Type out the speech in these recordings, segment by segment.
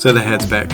So the hat's back.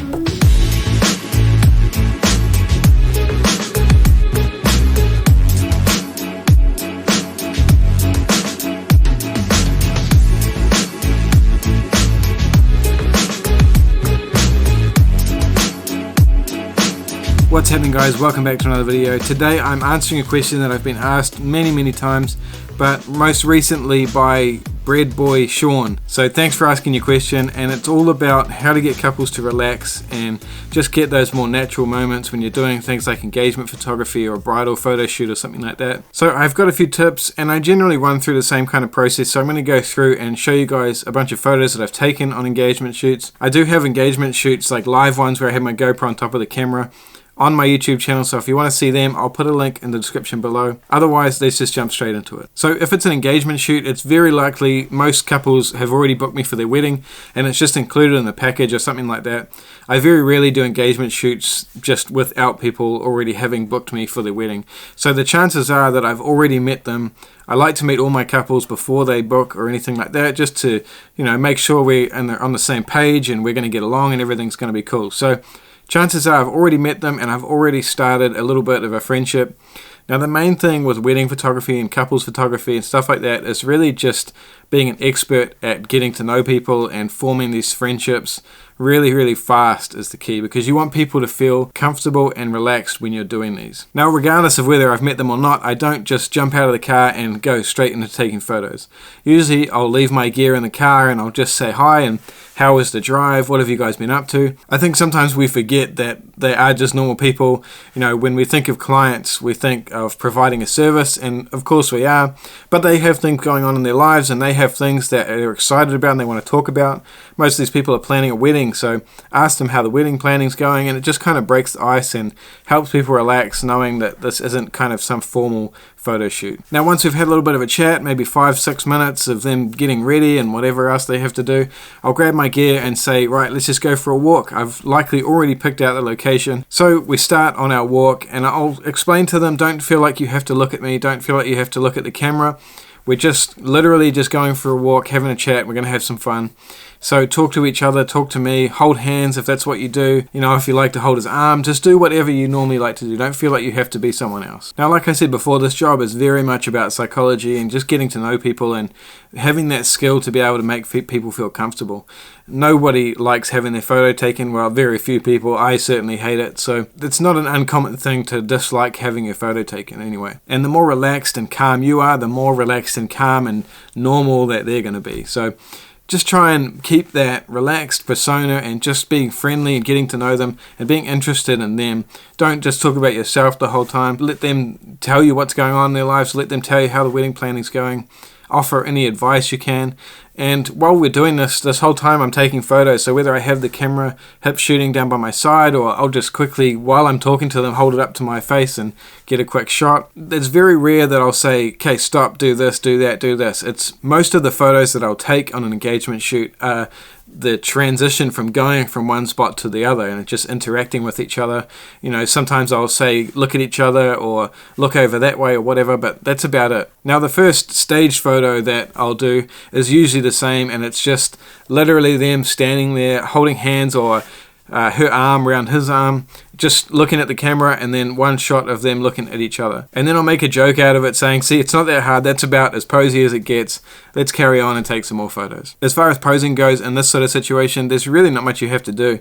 What's happening, guys? Welcome back to another video. Today I'm answering a question that I've been asked many times, but most recently by Bread Boy Sean. So thanks for asking your question, and it's all about how to get couples to relax and just get those more natural moments when you're doing things like engagement photography or a bridal photo shoot or something like that. So I've got a few tips, and I generally run through the same kind of process. So I'm going to go through and show you guys a bunch of photos that I've taken on engagement shoots. I do have engagement shoots, like live ones where I have my GoPro on top of the camera, on my YouTube channel, so if you want to see them, I'll put a link in the description below. Otherwise, let's just jump straight into it. So if it's an engagement shoot, it's very likely most couples have already booked me for their wedding and it's just included in the package or something like that. I very rarely do engagement shoots just without people already having booked me for their wedding. So the chances are that I've already met them. I like to meet all my couples before they book or anything like that, just to, you know, make sure we're on the same page and we're going to get along and everything's going to be cool. So chances are I've already met them and I've already started a little bit of a friendship. Now, the main thing with wedding photography and couples photography and stuff like that is really just being an expert at getting to know people and forming these friendships really fast is the key, because you want people to feel comfortable and relaxed when you're doing these. Now, regardless of whether I've met them or not, I don't just jump out of the car and go straight into taking photos. Usually I'll leave my gear in the car and I'll just say hi and how was the drive, what have you guys been up to. I think sometimes we forget that they are just normal people. You know, when we think of clients, we think of providing a service, and of course we are, but they have things going on in their lives and they have things that they're excited about and they want to talk about. Most of these people are planning a wedding, so ask them how the wedding planning's going, and it just kind of breaks the ice and helps people relax knowing that this isn't kind of some formal photo shoot. Now, once we've had a little bit of a chat, maybe 5-6 minutes of them getting ready and whatever else they have to do, I'll grab my gear and say, right, let's just go for a walk. I've likely already picked out the location. So we start on our walk and I'll explain to them, don't feel like you have to look at me, don't feel like you have to look at the camera. We're just literally just going for a walk, having a chat, we're going to have some fun. So talk to each other, talk to me, hold hands if that's what you do. You know, if you like to hold his arm, just do whatever you normally like to do. Don't feel like you have to be someone else. Now, like I said before, this job is very much about psychology and just getting to know people and having that skill to be able to make people feel comfortable. Nobody likes having their photo taken. Well, very few people. I certainly hate it. So it's not an uncommon thing to dislike having your photo taken anyway. And the more relaxed and calm you are, the more relaxed and calm and normal that they're going to be. So just try and keep that relaxed persona and just being friendly and getting to know them and being interested in them. Don't just talk about yourself the whole time. Let them tell you what's going on in their lives. Let them tell you how the wedding planning's going. Offer any advice you can. And while we're doing this whole time I'm taking photos, so whether I have the camera hip shooting down by my side or I'll just quickly, while I'm talking to them, hold it up to my face and get a quick shot. It's very rare that I'll say, okay, stop, do this, do that, do this. It's most of the photos that I'll take on an engagement shoot are the transition from going from one spot to the other and just interacting with each other. You know, sometimes I'll say look at each other or look over that way or whatever, but that's about it. Now, the first staged photo that I'll do is usually the same, and it's just literally them standing there holding hands or her arm around his arm, just looking at the camera, and then one shot of them looking at each other. And then I'll make a joke out of it saying, see, it's not that hard, that's about as posy as it gets, let's carry on and take some more photos. As far as posing goes in this sort of situation, there's really not much you have to do.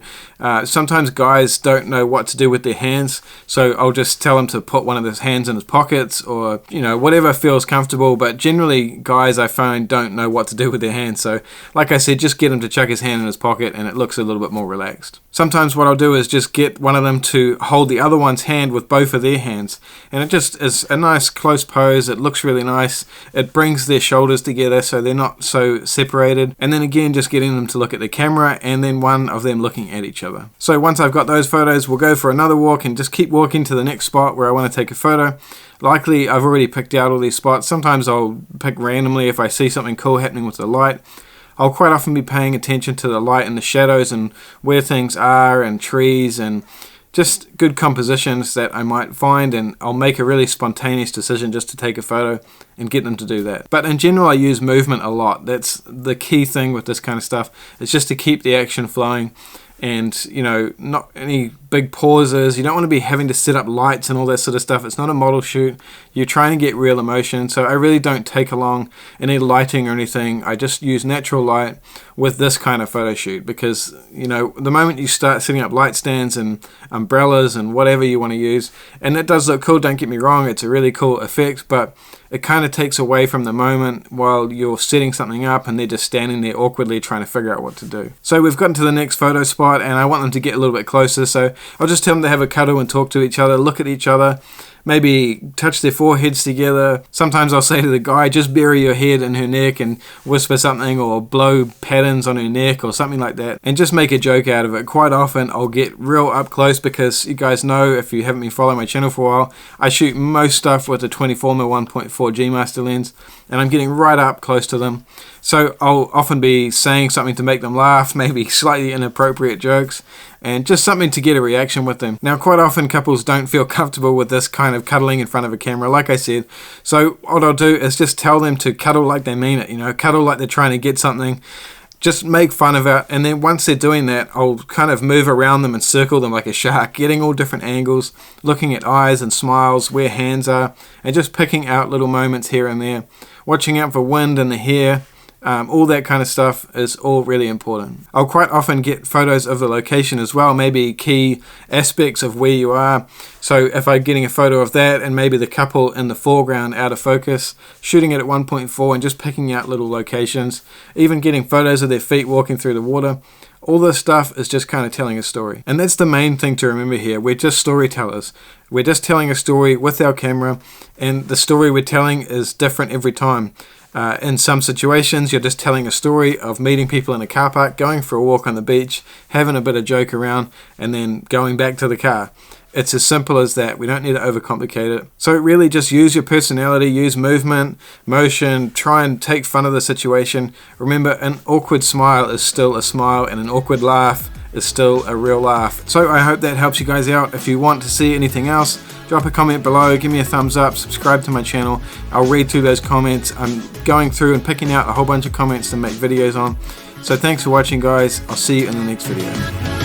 Sometimes guys don't know what to do with their hands, so I'll just tell them to put one of his hands in his pockets or, you know, whatever feels comfortable, but generally guys I find don't know what to do with their hands, so like I said, just get him to chuck his hand in his pocket and it looks a little bit more relaxed. Sometimes what I'll do is just get one of them to hold the other one's hand with both of their hands, and it just is a nice close pose. It looks really nice. It brings their shoulders together so they're not so separated, and then again just getting them to look at the camera and then one of them looking at each other. So once I've got those photos, we'll go for another walk and just keep walking to the next spot where I want to take a photo. Likely I've already picked out all these spots. Sometimes I'll pick randomly if I see something cool happening with the light. I'll quite often be paying attention to the light and the shadows and where things are and trees and just good compositions that I might find, and I'll make a really spontaneous decision just to take a photo and get them to do that. But in general, I use movement a lot. That's the key thing with this kind of stuff. It's just to keep the action flowing. and you know, not any big pauses. You don't want to be having to set up lights and all that sort of stuff. It's not a model shoot. You're trying to get real emotion, so I really don't take along any lighting or anything. I just use natural light with this kind of photo shoot, because you know, the moment you start setting up light stands and umbrellas and whatever you want to use, and it does look cool, don't get me wrong, it's a really cool effect, but it kind of takes away from the moment while you're setting something up and they're just standing there awkwardly trying to figure out what to do. So we've gotten to the next photo spot, and I want them to get a little bit closer, so I'll just tell them to have a cuddle and talk to each other, look at each other, maybe touch their foreheads together. Sometimes I'll say to the guy, just bury your head in her neck and whisper something, or blow patterns on her neck or something like that, and just make a joke out of it. Quite often I'll get real up close, because you guys know, if you haven't been following my channel for a while, I shoot most stuff with a 24mm 1.4 G Master lens, and I'm getting right up close to them. So I'll often be saying something to make them laugh, maybe slightly inappropriate jokes, and just something to get a reaction with them. Now, quite often couples don't feel comfortable with this kind of cuddling in front of a camera, like I said. So what I'll do is just tell them to cuddle like they mean it, you know, cuddle like they're trying to get something. Just make fun of it, and then once they're doing that, I'll kind of move around them and circle them like a shark, getting all different angles, looking at eyes and smiles, where hands are, and just picking out little moments here and there. Watching out for wind in the hair, all that kind of stuff is all really important. I'll quite often get photos of the location as well, maybe key aspects of where you are. So if I'm getting a photo of that and maybe the couple in the foreground out of focus, shooting it at 1.4 and just picking out little locations, even getting photos of their feet walking through the water. All this stuff is just kind of telling a story. And that's the main thing to remember here. We're just storytellers. We're just telling a story with our camera, and the story we're telling is different every time. In some situations, you're just telling a story of meeting people in a car park, going for a walk on the beach, having a bit of joke around, and then going back to the car. It's as simple as that. We don't need to overcomplicate it. So really just use your personality, use movement, motion, try and take fun of the situation. Remember, an awkward smile is still a smile, and an awkward laugh is still a real laugh. So I hope that helps you guys out. If you want to see anything else, drop a comment below, give me a thumbs up, subscribe to my channel. I'll read through those comments. I'm going through and picking out a whole bunch of comments to make videos on. So thanks for watching, guys. I'll see you in the next video.